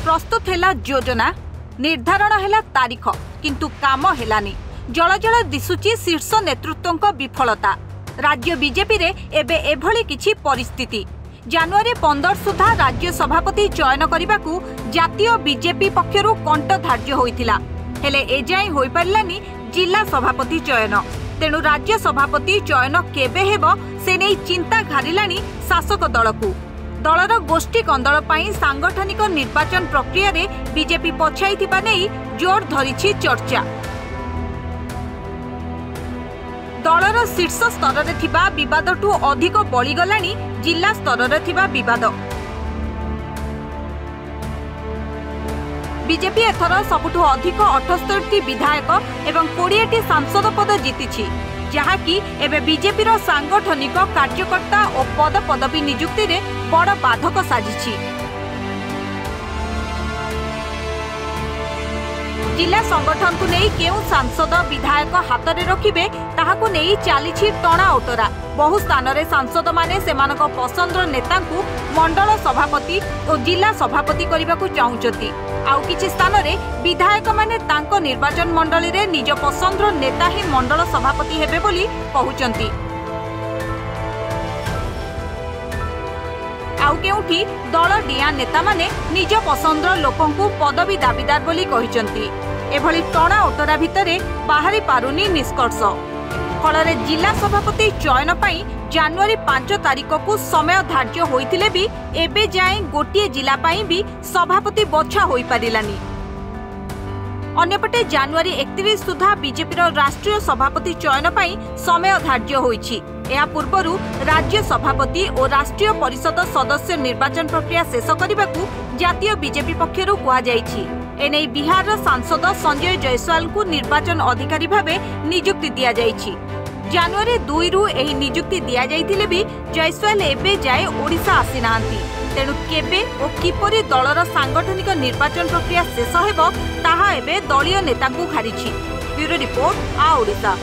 प्रस्तुत है योजना निर्धारण है तारीख किंतु काम हेलानी जल जल दिशुची शीर्ष नेतृत्व विफलता राज्य बीजेपी रे एबे एभली किछि परिस्थिति जनवरी 15 सुधा राज्य सभापति चयन करने को जातीय बीजेपी पक्षरु कंठ धार्य होइथिला हेले एजाई होई पारलानी जिला सभापति चयन तेणु राज्य सभापति चयन केबे हेबो से नै चिंता घारिलानी शासक दल को दलर गोष्ठी कंदल पई सांगठनिक निर्वाचन प्रक्रिया रे बीजेपी पछाइथिबा नै जोर धरिछि चर्चा दलर शीर्ष स्तर रे थिबा विवादठू अधिक बळीगलानी जिला स्तर रे थिबा विवाद बीजेपी एथर सबुठू अधिक 78 विधायक एवं 20 सांसद पद जीतिछि जहाँकि एबे बीजेपी रो सांगठनिक कार्यकर्ता और पद पदवी नियुक्ति रे बड़ बाधक साजिछि जिला संगठन को नहीं केउ सांसद विधायक हाथ में रखिबे ताहाकु नहीं चलीछि टणा ओटरा बहु स्थान रे सांसद माने सेमानक पसंदर नेता को मंडल सभापति और जिला सभापति करने को चाहूचती आउ किछि स्थान रे विधायक माने तांको निर्वाचन मंडली रे निज पसंदर नेता ही मंडल सभापति हेबे बोली कहउचंती आउ केउठी दल डिया नेता माने निज पसंदर लोकंकु पदवी दाबीदार बोली कहिचंती एभली टणा ओटरा भितरे बाहरी पारुनी निष्कर्ष फलरे जिला सभापति चयन पाई जनवरी 5 तारिख को समय धार्य होइथिले भी एबे जाए गोटिए जिला पाई भी सभापति बछा होई पारिलानी अन्यपटे जनवरी 31 सुधा बीजेपी राष्ट्रीय सभापति चयन पाई समय धार्य होइछि या पूर्वरु राज्य सभापति और राष्ट्रीय परिषद सदस्य निर्वाचन प्रक्रिया शेष करने को जातीय बीजेपी पक्षरु कुआ जाइछि एने बिहार सांसद संजय जायसवाल को निर्वाचन अधिकारी भावे नियुक्ति दिया जाइछि जनवरी 2 रु एही नियुक्ति दिया जाइथिले भी जायसवाल एबे जाए ओडिशा आसी नांती तेणु केबे और किपरि दलर सांगठनिक निर्वाचन प्रक्रिया शेष हेबो ताहा एबे दलीय नेता को घारिछि ब्यूरो रिपोर्ट आ ओडिशा।